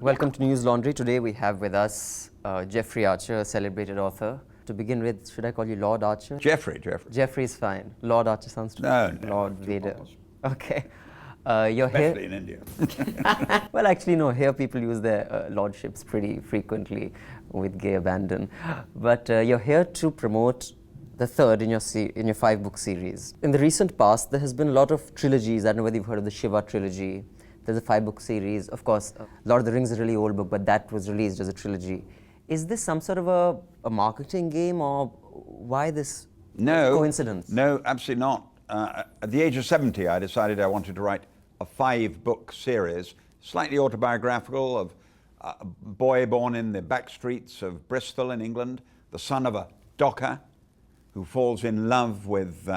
Welcome to News Laundry. Today we have with us Jeffrey Archer, a celebrated author. To begin with, should I call you Lord Archer? Jeffrey. Jeffrey is fine. Lord Archer sounds too No. Lord Vader. Almost. Okay. You're Especially here. in India. Well, actually, no. Here, people use their lordships pretty frequently with gay abandon. But you're here to promote the third in your 5-book series. In the recent past, there has been a lot of trilogies. I don't know whether you've heard of the Shiva trilogy. There's a 5-book series. Of course, Lord of the Rings is a really old book, but that was released as a trilogy. Is this some sort of a marketing game, or why this coincidence? No, absolutely not. At the age of 70, I decided I wanted to write a 5-book series, slightly autobiographical, of a boy born in the back streets of Bristol in England, the son of a docker who falls in love with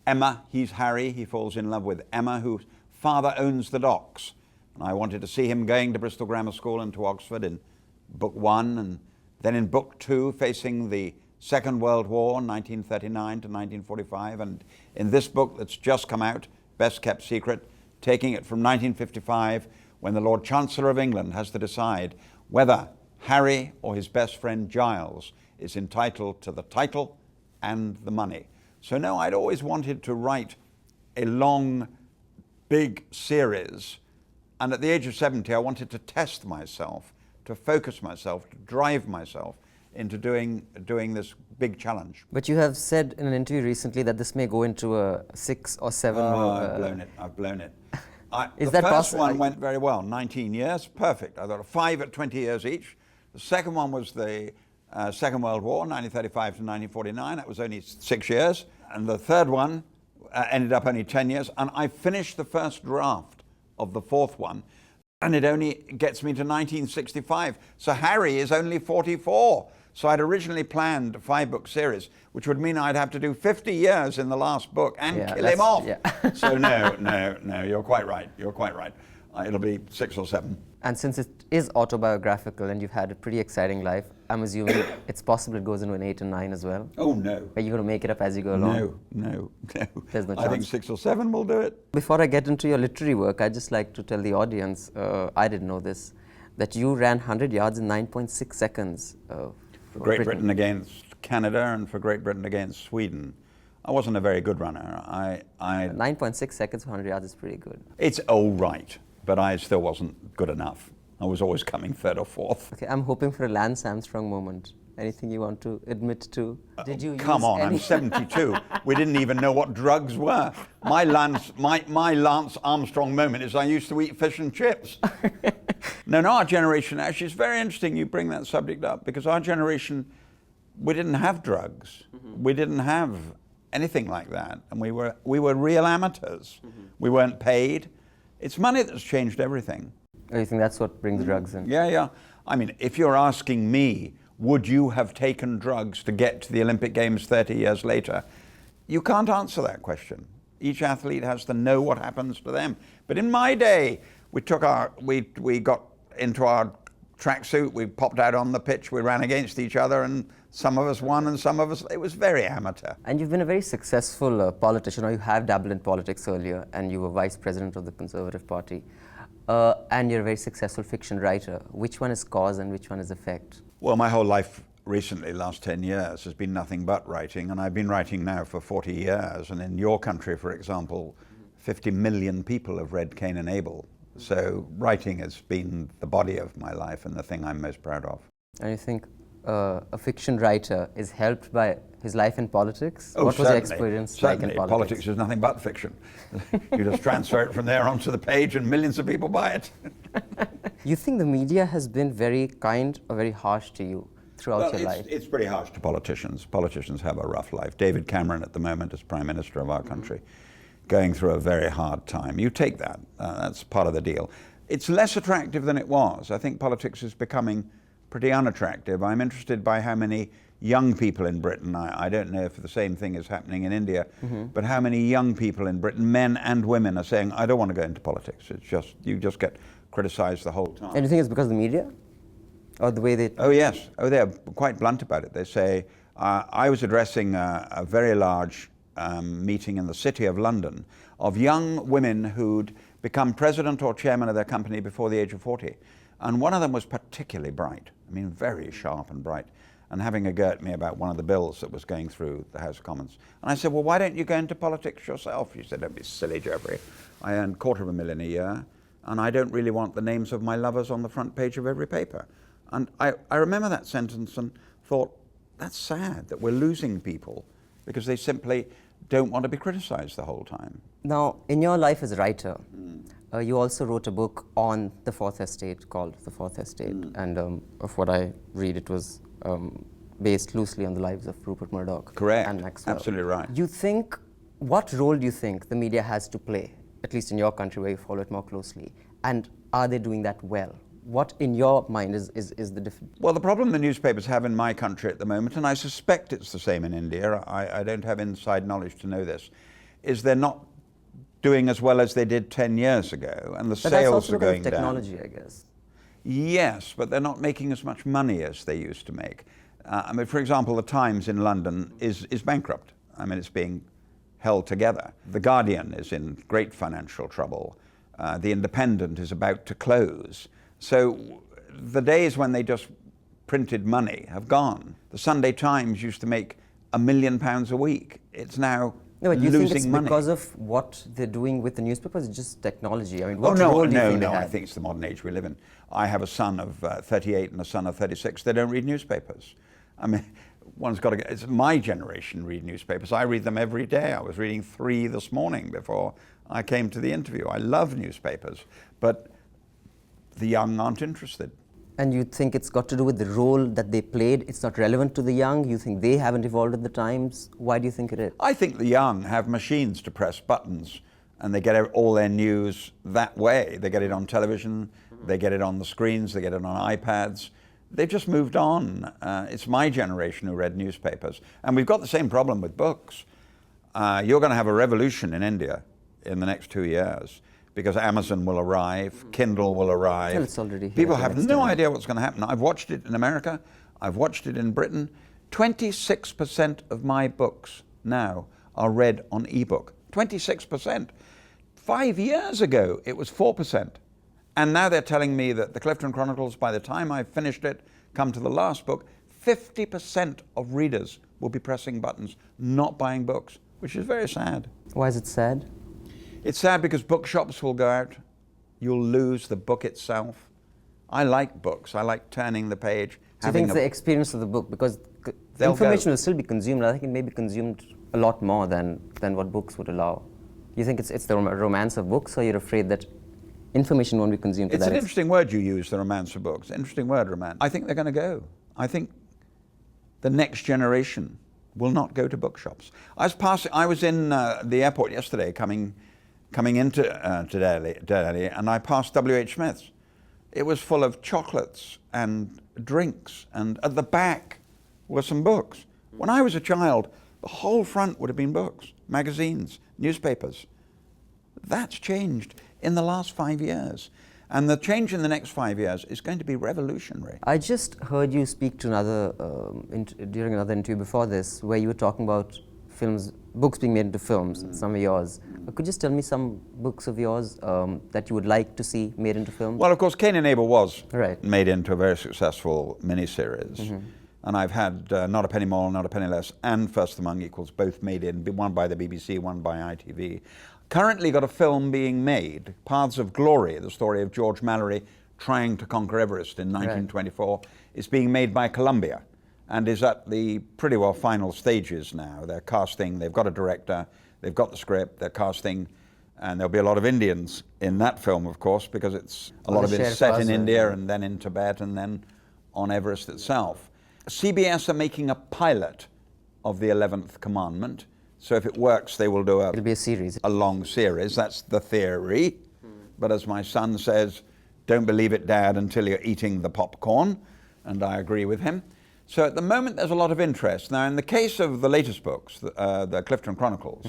Emma. He's Harry. He falls in love with Emma, whose father owns the docks. And I wanted to see him going to Bristol Grammar School and to Oxford in book 1, and then in book 2 facing the Second World War, 1939 to 1945, and in this book that's just come out, Best Kept Secret, taking it from 1955, when the Lord Chancellor of England has to decide whether Harry or his best friend Giles is entitled to the title and the money. So no, I'd always wanted to write a long, big series, and at the age of 70 I wanted to test myself, to focus myself, to drive myself into doing this big challenge. But you have said in an interview recently that this may go into a 6 or 7. I've blown it. Is the that first one went very well, 19 years, perfect. I got a 5 at 20 years each. The second one was the Second World War, 1935 to 1949. That was only 6 years. And the third one ended up only 10 years. And I finished the first draft of the fourth one, and it only gets me to 1965. So Harry is only 44. So I'd originally planned a 5-book series, which would mean I'd have to do 50 years in the last book and kill him off. Yeah. So no, you're quite right. It'll be 6 or 7. And since it is autobiographical and you've had a pretty exciting life, I'm assuming it's possible it goes into an 8 and 9 as well? Oh, no. Are you going to make it up as you go along? No. There's no chance. I think 6 or 7 will do it. Before I get into your literary work, I'd just like to tell the audience, I didn't know this, that you ran 100 yards in 9.6 seconds. For Great Britain against Canada and for Great Britain against Sweden. I wasn't a very good runner. 9.6 seconds for 100 yards is pretty good. It's all right, but I still wasn't good enough. I was always coming 3rd or 4th. Okay, I'm hoping for a Lance Armstrong moment. Anything you want to admit to? Did you come on, I'm 72. We didn't even know what drugs were. My Lance Armstrong moment is I used to eat fish and chips. No, our generation, actually, it's very interesting you bring that subject up, because our generation, we didn't have drugs. Mm-hmm. We didn't have anything like that. And we were real amateurs. Mm-hmm. We weren't paid. It's money that's changed everything. Oh, you think that's what brings drugs in? Yeah. I mean, if you're asking me, would you have taken drugs to get to the Olympic Games 30 years later? You can't answer that question. Each athlete has to know what happens to them. But in my day, we got into our tracksuit, we popped out on the pitch, we ran against each other, and some of us won and some of us, it was very amateur. And you've been a very successful politician, or you have dabbled in politics earlier, and you were vice president of the Conservative Party. And you're a very successful fiction writer. Which one is cause and which one is effect? Well, my whole life recently, last 10 years, has been nothing but writing, and I've been writing now for 40 years. And in your country, for example, 50 million people have read Cain and Abel. So writing has been the body of my life and the thing I'm most proud of. And you think a fiction writer is helped by his life in politics? Oh, what was your experience like in politics? Politics is nothing but fiction. You just transfer it from there onto the page and millions of people buy it. You think the media has been very kind or very harsh to you throughout your life? It's pretty harsh to politicians. Politicians have a rough life. David Cameron at the moment is Prime Minister of our country, going through a very hard time. You take that. That's part of the deal. It's less attractive than it was. I think politics is becoming pretty unattractive. I'm interested by how many young people in Britain, I don't know if the same thing is happening in India, but how many young people in Britain, men and women, are saying, I don't want to go into politics. It's just, you just get criticized the whole time. And you think it's because of the media? Or the way they... Oh yes, they're quite blunt about it. They say, I was addressing a very large meeting in the City of London of young women who'd become president or chairman of their company before the age of 40. And one of them was particularly bright, I mean, very sharp and bright, and having a go at me about one of the bills that was going through the House of Commons. And I said, well, why don't you go into politics yourself? She said, don't be silly, Geoffrey. I earn $250,000 a year, and I don't really want the names of my lovers on the front page of every paper. And I remember that sentence and thought, that's sad that we're losing people because they simply don't want to be criticized the whole time. Now, in your life as a writer, you also wrote a book on the Fourth Estate called The Fourth Estate. And of what I read, it was based loosely on the lives of Rupert Murdoch Correct. and Maxwell. Absolutely right. What role do you think the media has to play, at least in your country where you follow it more closely? And are they doing that well? What, in your mind, is the difference? Well, the problem the newspapers have in my country at the moment, and I suspect it's the same in India, I don't have inside knowledge to know this, is they're not doing as well as they did 10 years ago, and the sales are going down. Technology, I guess. Yes, but they're not making as much money as they used to make. I mean, for example, the Times in London is bankrupt. I mean, it's being held together. The Guardian is in great financial trouble. The Independent is about to close. So the days when they just printed money have gone. The Sunday Times used to make £1 million a week. It's now No, but you losing think it's money. because of what they're doing with the newspapers? It's just technology. I mean, what role do you think they have? I think it's the modern age we live in. I have a son of 38 and a son of 36. They don't read newspapers. I mean, one's got to get, it's my generation read newspapers. I read them every day. I was reading 3 this morning before I came to the interview. I love newspapers, but the young aren't interested. And you think it's got to do with the role that they played? It's not relevant to the young? You think they haven't evolved with the times? Why do you think it is? I think the young have machines to press buttons and they get all their news that way. They get it on television, they get it on the screens, they get it on iPads. They've just moved on. It's my generation who read newspapers. And we've got the same problem with books. You're going to have a revolution in India in the next 2 years. Because Amazon will arrive, Kindle will arrive. Well, it's already here. People have no idea what's going to happen. I've watched it in America, I've watched it in Britain. 26% of my books now are read on ebook. 26%. 5 years ago, it was 4%. And now they're telling me that the Clifton Chronicles, by the time I've finished it, come to the last book, 50% of readers will be pressing buttons, not buying books, which is very sad. Why is it sad? It's sad because bookshops will go out. You'll lose the book itself. I like books. I like turning the page. So you think it's the experience of the book? Because information will still be consumed. I think it may be consumed a lot more than what books would allow. You think it's the romance of books, or you're afraid that information won't be consumed to that It's an interesting word you use, the romance of books. Interesting word, romance. I think they're going to go. I think the next generation will not go to bookshops. I was in the airport yesterday coming into Delhi, and I passed W.H. Smith's. It was full of chocolates and drinks, and at the back were some books. When I was a child, the whole front would have been books, magazines, newspapers. That's changed in the last 5 years. And the change in the next 5 years is going to be revolutionary. I just heard you speak to during another interview before this, where you were talking about books being made into films, some of yours. Could you just tell me some books of yours that you would like to see made into films? Well, of course, Cain and Abel was right. made into a very successful miniseries. And I've had Not a Penny More, Not a Penny Less, and First Among Equals, both made in, one by the BBC, one by ITV. Currently got a film being made, Paths of Glory, the story of George Mallory trying to conquer Everest in 1924. Right. It's being made by Columbia and is at the pretty well final stages now. They're casting, they've got a director, they've got the script, they're casting, and there'll be a lot of Indians in that film, of course, because a lot of it's set in India and then in Tibet and then on Everest itself. CBS are making a pilot of the 11th Commandment, so if it works, they will do it'll be a series. A long series. That's the theory. But as my son says, don't believe it, Dad, until you're eating the popcorn, and I agree with him. So at the moment, there's a lot of interest. Now, in the case of the latest books, the Clifton Chronicles,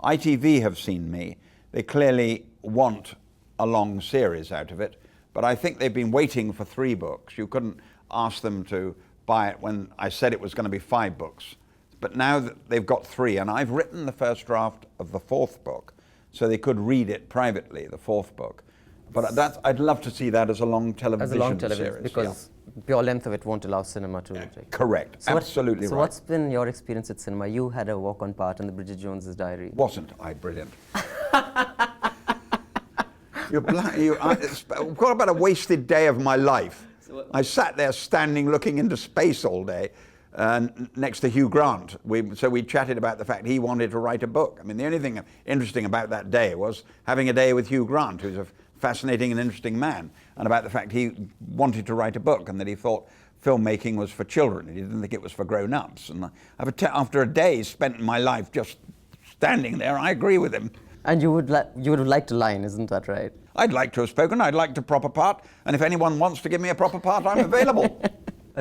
ITV have seen me. They clearly want a long series out of it, but I think they've been waiting for 3 books. You couldn't ask them to buy it when I said it was going to be 5 books. But now that they've got 3, and I've written the first draft of the 4th book, so they could read it privately, the 4th book. But I'd love to see that as a long television As a long television, series. because pure length of it won't allow cinema to take. Correct, absolutely So right. what's been your experience at cinema? You had a walk-on part in the Bridget Jones's Diary. Wasn't I brilliant? What about a wasted day of my life? I sat there standing looking into space all day next to Hugh Grant. So we chatted about the fact he wanted to write a book. I mean, the only thing interesting about that day was having a day with Hugh Grant, who's a fascinating and interesting man, and about the fact he wanted to write a book and that he thought filmmaking was for children. He didn't think it was for grown-ups. And after a day spent in my life just standing there, I agree with him. And you would have liked a line, isn't that right? I'd like to have spoken, I'd like a proper part, and if anyone wants to give me a proper part, I'm available.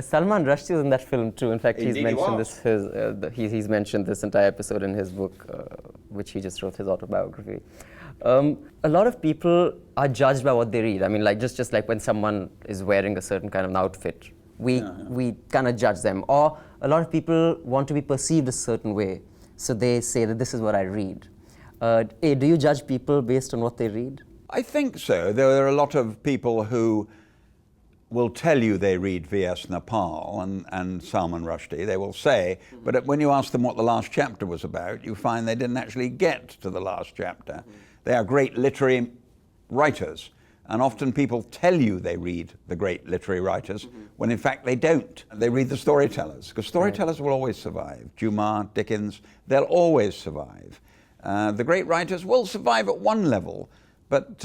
Salman Rushdie was in that film too. In fact, he's Indeed he mentioned was. he's mentioned this entire episode in his book, which he just wrote, his autobiography. A lot of people are judged by what they read. I mean, like just like when someone is wearing a certain kind of outfit, we kind of judge them. Or a lot of people want to be perceived a certain way, so they say that this is what I read. Do you judge people based on what they read? I think so. There are a lot of people who will tell you they read V.S. Naipaul and Salman Rushdie. They will say, but when you ask them what the last chapter was about, you find they didn't actually get to the last chapter. They are great literary writers, and often people tell you they read the great literary writers when in fact they don't. They read the storytellers, because storytellers will always survive. Dumas, Dickens, they'll always survive. The great writers will survive at one level, but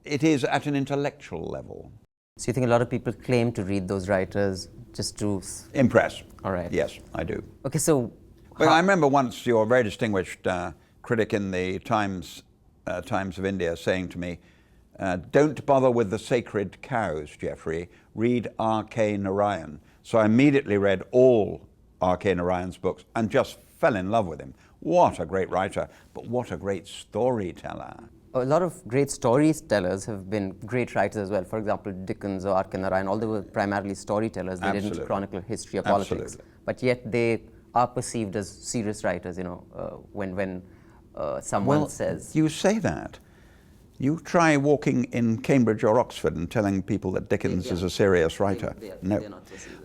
it is at an intellectual level. So you think a lot of people claim to read those writers just to impress? All right. Yes, I do. Okay, so... But I remember once your very distinguished critic in the Times of India saying to me, don't bother with the sacred cows, Geoffrey, read R.K. Narayan. So I immediately read all R.K. Narayan's books and just fell in love with him. What a great writer, but what a great storyteller. A lot of great storytellers have been great writers as well. For example, Dickens or R.K. Narayan, although they were primarily storytellers, they didn't chronicle history or politics. But yet they are perceived as serious writers, you know, when someone says... You say that. You try walking in Cambridge or Oxford and telling people that Dickens is a serious writer. No.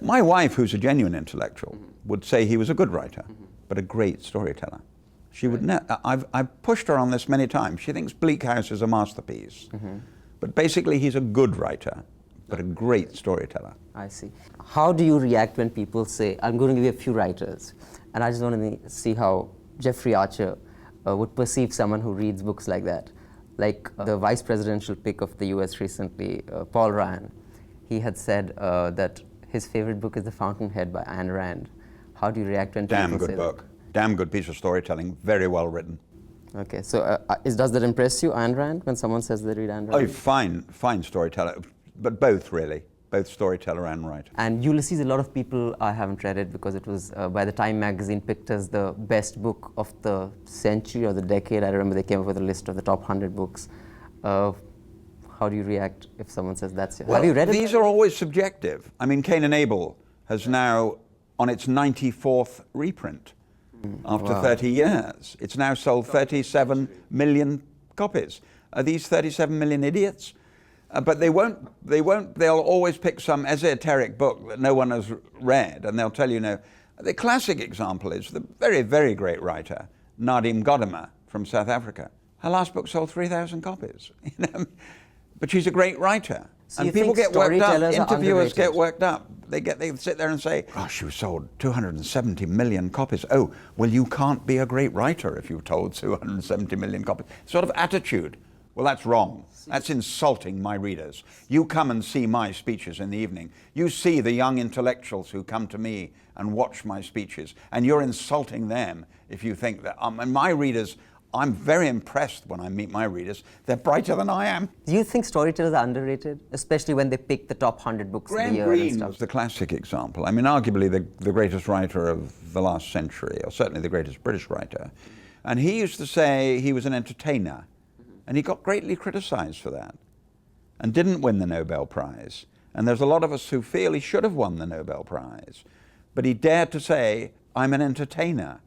My wife, who's a genuine intellectual, would say he was a good writer, but a great storyteller. She would I've pushed her on this many times. She thinks Bleak House is a masterpiece. But basically he's a good writer, but a great storyteller. I see. How do you react when people say, I'm going to give you a few writers, and I just want to see how Jeffrey Archer would perceive someone who reads books like that? Like the vice presidential pick of the US recently, Paul Ryan, he had said that his favorite book is The Fountainhead by Ayn Rand. How do you react when people say that? Damn good book. Damn good piece of storytelling, very well written. Okay, so does that impress you, Ayn Rand, when someone says they read Ayn Rand? Oh, fine storyteller, but both really, both storyteller and writer. And Ulysses, a lot of people, I haven't read it because it was by the Time magazine picked as the best book of the century or the decade. I remember they came up with a list of the top 100 books. How do you react if someone says that's it? Well, have you read it? These are always subjective. I mean, Cain and Abel has now on its 94th reprint. After 30 years. It's now sold 37 million copies. Are these 37 million idiots? But they'll always pick some esoteric book that no one has read, and they'll tell you no. The classic example is the very, very great writer, Nadim Godimer from South Africa. Her last book sold 3,000 copies. You know? But she's a great writer. So and people get worked up, interviewers get worked up. They sit there and say, gosh, she sold 270 million copies. Oh, well, you can't be a great writer if you've told 270 million copies. Sort of attitude. Well, that's wrong. That's insulting my readers. You come and see my speeches in the evening. You see the young intellectuals who come to me and watch my speeches, and you're insulting them if you think that. And my readers, I'm very impressed when I meet my readers. They're brighter than I am. Do you think storytellers are underrated, especially when they pick the top 100 books of the year and stuff? Was the classic example. I mean, arguably the greatest writer of the last century, or certainly the greatest British writer. And he used to say he was an entertainer, and he got greatly criticized for that, and didn't win the Nobel Prize. And there's a lot of us who feel he should have won the Nobel Prize. But he dared to say, I'm an entertainer.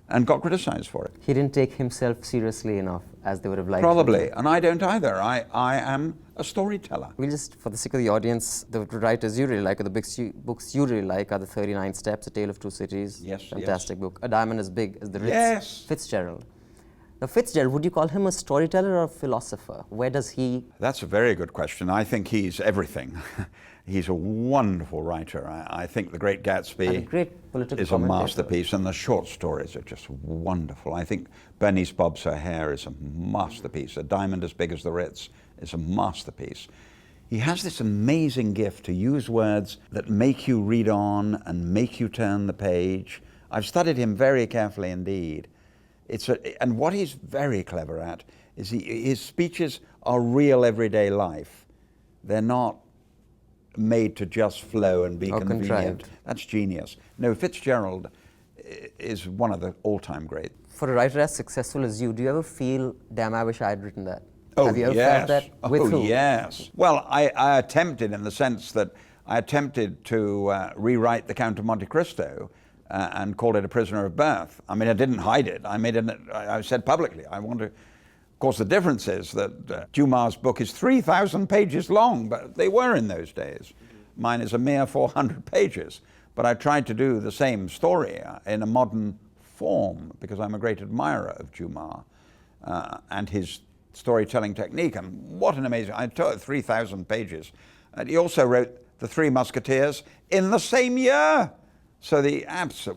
and got criticized for it. He didn't take himself seriously enough, as they would have liked. Probably, and I don't either. I am a storyteller. We'll just, for the sake of the audience, the writers you really like, or the books you really like, are the 39 Steps, A Tale of Two Cities. Yes, fantastic book. A Diamond as Big as the Ritz. Yes. Fitzgerald. Now, Fitzgerald, would you call him a storyteller or a philosopher? Where does he... That's a very good question. I think he's everything. He's a wonderful writer. I think The Great Gatsby is a masterpiece, and the short stories are just wonderful. I think Bernice Bobs Her Hair is a masterpiece. A Diamond as Big as the Ritz is a masterpiece. He has this amazing gift to use words that make you read on and make you turn the page. I've studied him very carefully indeed. And what he's very clever at is his speeches are real everyday life. They're not made to just flow and be convenient. Contrived. That's genius. No, Fitzgerald is one of the all-time greats. For a writer as successful as you, do you ever feel, damn, I wish I had written that? Oh, Have you ever yes. felt that? With who? Yes. Well, I attempted, in the sense that I attempted to rewrite The Count of Monte Cristo and called it A Prisoner of Birth. I mean, I didn't hide it. I said publicly, I want to... Of course, the difference is that Dumas' book is 3,000 pages long, but they were in those days. Mine is a mere 400 pages. But I tried to do the same story in a modern form, because I'm a great admirer of Dumas and his storytelling technique. And what an amazing... I told 3,000 pages. And he also wrote The Three Musketeers in the same year. So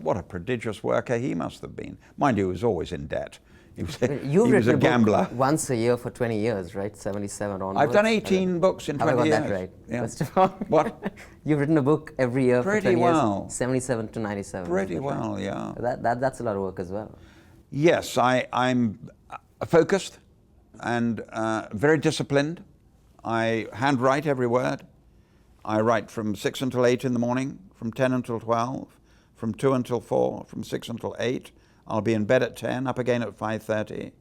what a prodigious worker he must have been. Mind you, he was always in debt. He was a gambler. Once a year for 20 years, right? 77 onwards. I've done 18 books in 20 years. Have I got that right? Yeah. First of all. What? You've written a book every year for 20 well. years. 77 to 97. Pretty well, yeah. That's a lot of work as well. Yes, I'm focused and very disciplined. I handwrite every word. I write from 6 until 8 in the morning, from 10 until 12, from 2 until 4, from 6 until 8. I'll be in bed at 10, up again at 5:30.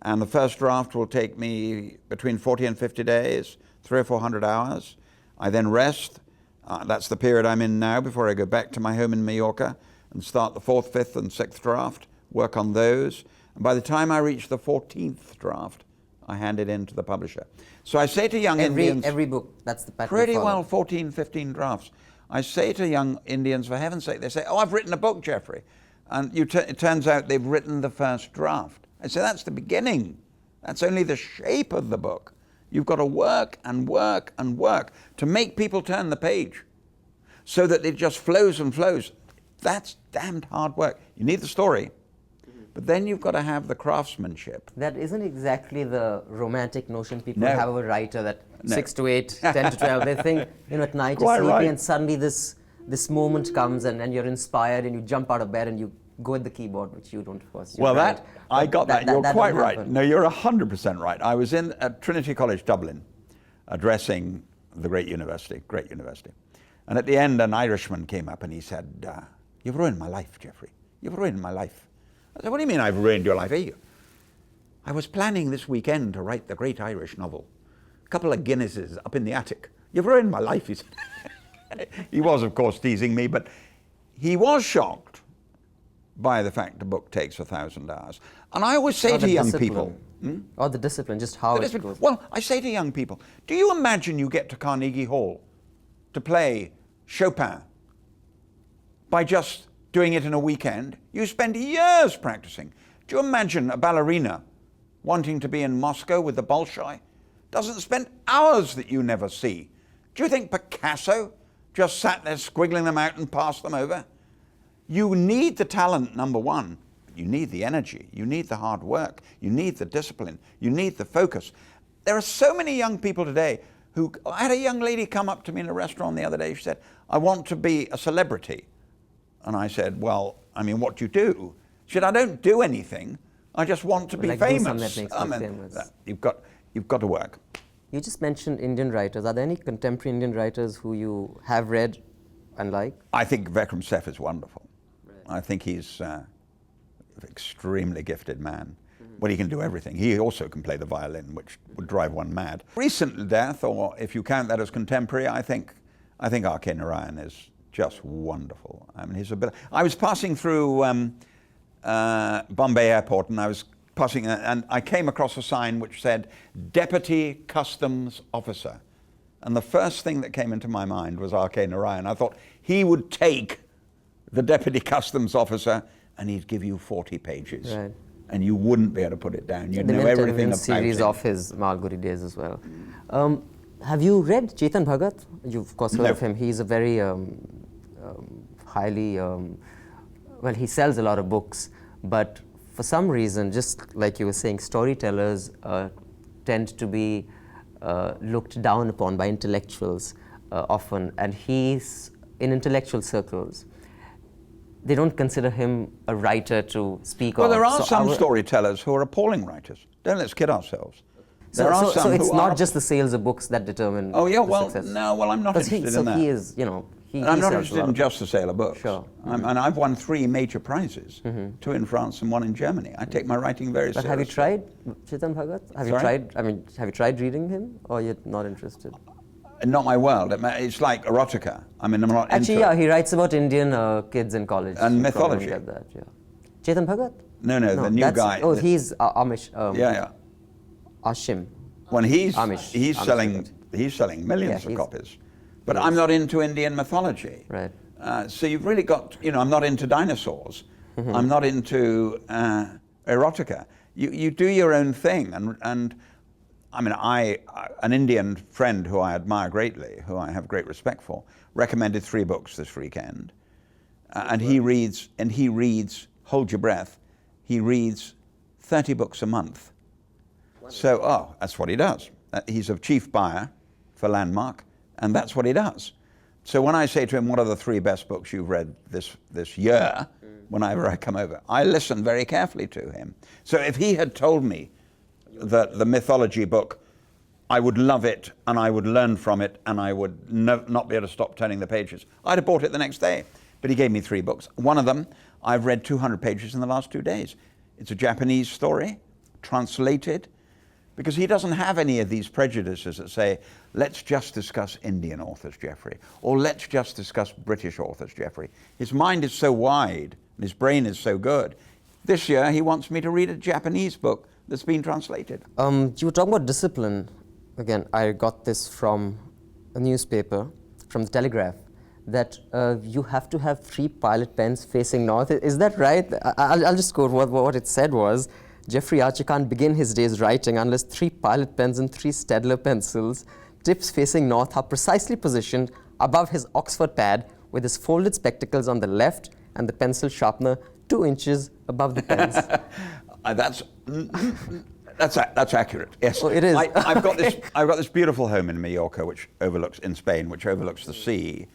And the first draft will take me between 40 and 50 days, 300 or 400 hours. I then rest. That's the period I'm in now before I go back to my home in Mallorca and start the 4th, 5th and 6th draft, work on those. And by the time I reach the 14th draft, I hand it in to the publisher. So I say to young Indians... Every book, that's the pattern. Pretty well 14, 15 drafts. I say to young Indians, for heaven's sake, they say, oh, I've written a book, Geoffrey. And it turns out they've written the first draft. I say, that's the beginning. That's only the shape of the book. You've got to work and work and work to make people turn the page so that it just flows and flows. That's damned hard work. You need the story, but then you've got to have the craftsmanship. That isn't exactly the romantic notion people have of a writer, that 6 to 8, 10 to 12, they think, at night you're sleepy and suddenly this moment comes and you're inspired and you jump out of bed and you go at the keyboard, which you don't, of course. Well, I got that. You're quite right. No, you're 100% right. I was at Trinity College, Dublin, addressing the great university. And at the end, an Irishman came up and he said, you've ruined my life, Geoffrey. You've ruined my life. I said, what do you mean I've ruined your life? I was planning this weekend to write the great Irish novel. A couple of Guinnesses up in the attic. You've ruined my life, he said. He was, of course, teasing me, but he was shocked by the fact the book takes 1,000 hours. And I always say to young people... Or the discipline, just how it goes. Well, I say to young people, do you imagine you get to Carnegie Hall to play Chopin by just doing it in a weekend? You spend years practicing. Do you imagine a ballerina wanting to be in Moscow with the Bolshoi? Doesn't spend hours that you never see. Do you think Picasso just sat there squiggling them out and passed them over? You need the talent, number one. You need the energy. You need the hard work. You need the discipline. You need the focus. There are so many young people today who... I had a young lady come up to me in a restaurant the other day. She said, I want to be a celebrity. And I said, well, I mean, what do you do? She said, I don't do anything. I just want to be famous. Famous. You've got to work. You just mentioned Indian writers. Are there any contemporary Indian writers who you have read and like? I think Vikram Seth is wonderful. Right. I think he's an extremely gifted man. Well, he can do everything. He also can play the violin, which would drive one mad. Recent death, or if you count that as contemporary, I think R.K. Narayan is just wonderful. I mean, his ability. I was passing through Bombay Airport, and I was passing, and I came across a sign which said, Deputy Customs Officer. And the first thing that came into my mind was R.K. Narayan. I thought he would take the Deputy Customs Officer and he'd give you 40 pages. Right. And you wouldn't be able to put it down. You'd The know Mint everything about series it. of his Malgudi days as well. Have you read Chetan Bhagat? You've of course heard No. of him. He's a very highly, well, he sells a lot of books, but for some reason, just like you were saying, storytellers tend to be looked down upon by intellectuals often, and he's in intellectual circles. They don't consider him a writer to speak Well, of. there are So some storytellers who are appalling writers. Don't let's kid ourselves. So, There are so, some so it's who not are- just the sales of books that determine Oh, yeah, the well, success. no, well, I'm not Because interested so in that. he is, you know, he And I'm not sells a interested lot in of just the sale of books. Sure. And I've won 3 major prizes, 2 in France and 1 in Germany. I take my writing very But seriously. have you tried Chetan Bhagat? Have you Sorry? tried? I mean, have you tried reading him, or you're not interested? Not my world. It's like erotica. I mean, I'm not Actually, into yeah, it. he writes about Indian kids in college. And You probably mythology. Get that, yeah. Chetan Bhagat? No, the new that's- guy. Oh, he's Amish. Yeah. Ashim. When he's Amish. he's Amish selling Bhagat. he's selling millions Yeah, of he's- copies, but I'm not into Indian mythology. Right. So you've really got, I'm not into dinosaurs. I'm not into erotica. You do your own thing, and I mean, an Indian friend who I admire greatly, who I have great respect for, recommended 3 books this weekend, and he reads. Hold your breath. He reads 30 books a month. So, that's what he does. He's a chief buyer for Landmark, and that's what he does. So when I say to him, what are the 3 best books you've read this year, whenever I come over, I listen very carefully to him. So if he had told me that the mythology book, I would love it, and I would learn from it, and I would not be able to stop turning the pages, I'd have bought it the next day. But he gave me 3 books. One of them, I've read 200 pages in the last 2 days. It's a Japanese story, translated, because he doesn't have any of these prejudices that say, let's just discuss Indian authors, Geoffrey, or let's just discuss British authors, Geoffrey. His mind is so wide, and his brain is so good. This year, he wants me to read a Japanese book that's been translated. You were talking about discipline. Again, I got this from a newspaper, from the Telegraph, that you have to have 3 pilot pens facing north. Is that right? I'll just quote what it said was, Geoffrey Archer can't begin his days writing unless 3 pilot pens and 3 Staedtler pencils, tips facing north, are precisely positioned above his Oxford pad, with his folded spectacles on the left and the pencil sharpener 2 inches above the pens. That's accurate. Yes. Oh, it is. I've got this beautiful home in Mallorca, in Spain, which overlooks the sea,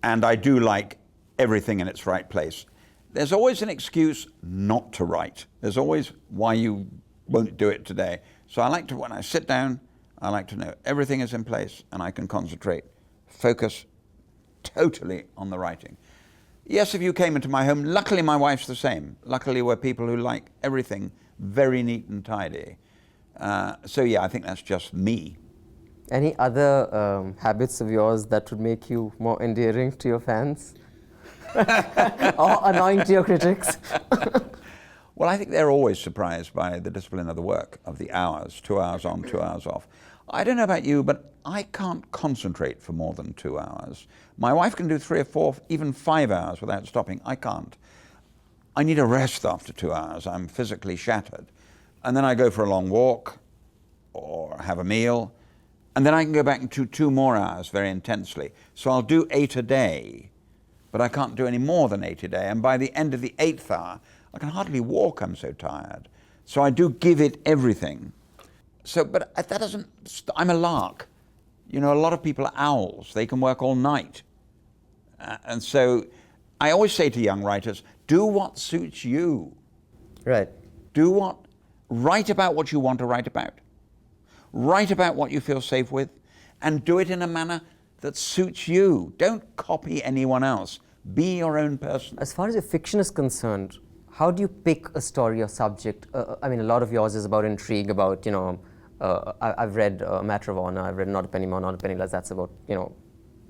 and I do like everything in its right place. There's always an excuse not to write. There's always why you won't do it today. So when I sit down, I like to know everything is in place and I can concentrate, focus totally on the writing. Yes, if you came into my home, luckily my wife's the same. Luckily we're people who like everything very neat and tidy. So yeah, I think that's just me. Any other habits of yours that would make you more endearing to your fans? Or annoying to your critics? Well, I think they're always surprised by the discipline of the work, of the hours, 2 hours on, 2 hours off. I don't know about you, but I can't concentrate for more than 2 hours. My wife can do 3 or 4, even 5 hours without stopping. I can't. I need a rest after 2 hours. I'm physically shattered. And then I go for a long walk or have a meal. And then I can go back and do 2 more hours very intensely. So I'll do 8 a day, but I can't do any more than 8 a day. And by the end of the 8th hour, I can hardly walk, I'm so tired. So I do give it everything. So, but that doesn't, I'm a lark. A lot of people are owls. They can work all night. And so I always say to young writers, do what suits you. Right. Write about what you want to write about. Write about what you feel safe with, and do it in a manner that suits you. Don't copy anyone else. Be your own person. As far as your fiction is concerned, how do you pick a story or subject? I mean, a lot of yours is about intrigue, about, I've read Matter of Honor, I've read Not a Penny More, Not a Penny Less. That's about,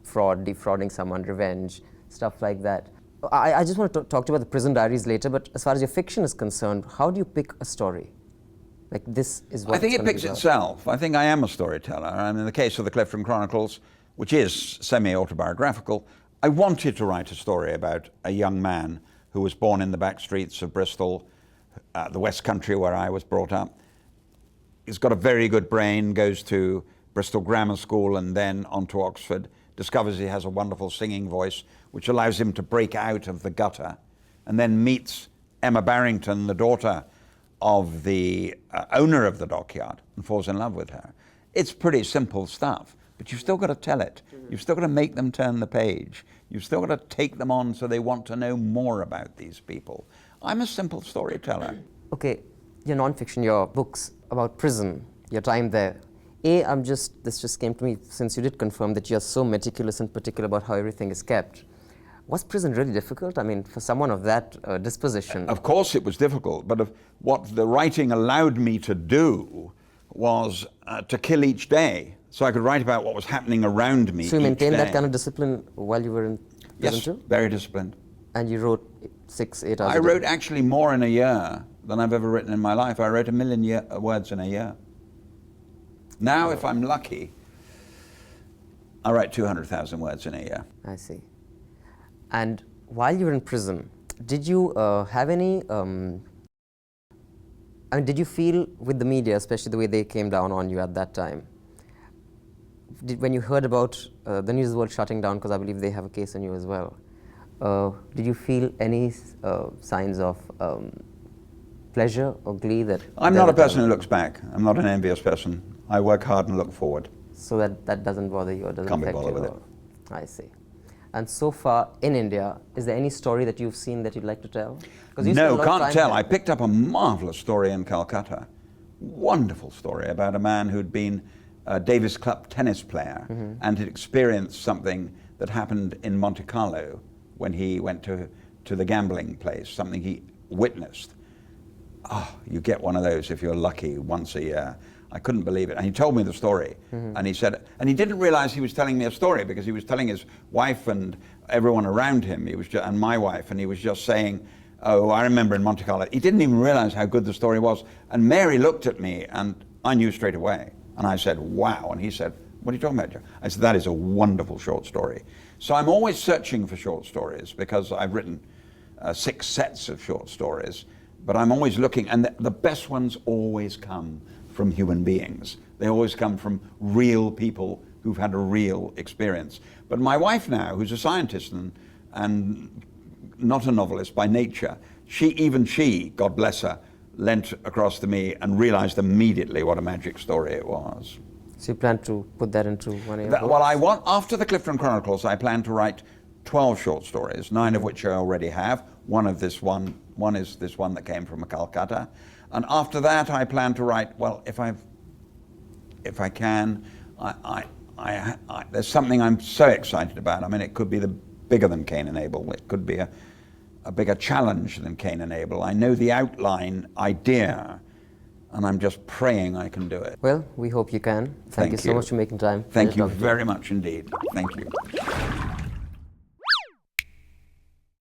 fraud, defrauding someone, revenge, stuff like that. I just want to talk to you about the prison diaries later, but as far as your fiction is concerned, how do you pick a story? Like, this is what I think it's it gonna picks be about. itself. I think I am a storyteller. And in the case of the Clifton Chronicles, which is semi-autobiographical, I wanted to write a story about a young man who was born in the back streets of Bristol, the West Country where I was brought up. He's got a very good brain, goes to Bristol Grammar School and then on to Oxford, discovers he has a wonderful singing voice, which allows him to break out of the gutter, and then meets Emma Barrington, the daughter of the owner of the dockyard, and falls in love with her. It's pretty simple stuff, but you've still got to tell it. You've still got to make them turn the page. You've still got to take them on so they want to know more about these people. I'm a simple storyteller. Okay, your non-fiction, your books about prison, your time there. This just came to me since you did confirm that you're so meticulous and particular about how everything is kept. Was prison really difficult? I mean, for someone of that disposition? Of course it was difficult, but what the writing allowed me to do was to kill each day. So I could write about what was happening around me. So you each maintained day. that kind of discipline while you were in prison Yes, too? very disciplined. And you wrote 6-8 hours I a day? wrote actually more in a year than I've ever written in my life. I wrote 1 million words in a year. Now, if I'm lucky, I write 200,000 words in a year. I see. And while you were in prison, did you have any, did you feel with the media, especially the way they came down on you at that time, when you heard about the news world shutting down, because I believe they have a case on you as well, did you feel any signs of pleasure or glee that... I'm not a person who looks back. I'm not an envious person. I work hard and look forward. So that doesn't bother you or doesn't Can't be affect you? bothered with it. I see. And so far in India, is there any story that you've seen that you'd like to tell? No, can't tell. I picked up a marvelous story in Calcutta. Wonderful story about a man who'd been a Davis Cup tennis player and had experienced something that happened in Monte Carlo when he went to the gambling place, something he witnessed. Oh, you get one of those if you're lucky once a year. I couldn't believe it. And he told me the story. And he said, and he didn't realize he was telling me a story because he was telling his wife and everyone around him, he was and my wife, and he was just saying, oh, I remember in Monte Carlo. He didn't even realize how good the story was. And Mary looked at me and I knew straight away. And I said, wow. And he said, what are you talking about, Joe? I said, that is a wonderful short story. So I'm always searching for short stories because I've written 6 sets of short stories, but I'm always looking, and the best ones always come from human beings. They always come from real people who've had a real experience. But my wife now, who's a scientist and not a novelist by nature, she, God bless her, leant across to me and realized immediately what a magic story it was. So you plan to put that into one of your books? Well, after the Clifton Chronicles, I plan to write 12 short stories, 9 of which I already have. One is this one that came from Calcutta. And after that, I plan to write, well, if I can, there's something I'm so excited about. I mean, it could be bigger than Cain and Abel. It could be a bigger challenge than Cain and Abel. I know the outline idea, and I'm just praying I can do it. Well, we hope you can. Thank you so much for making time. Thank you very much indeed. Thank you.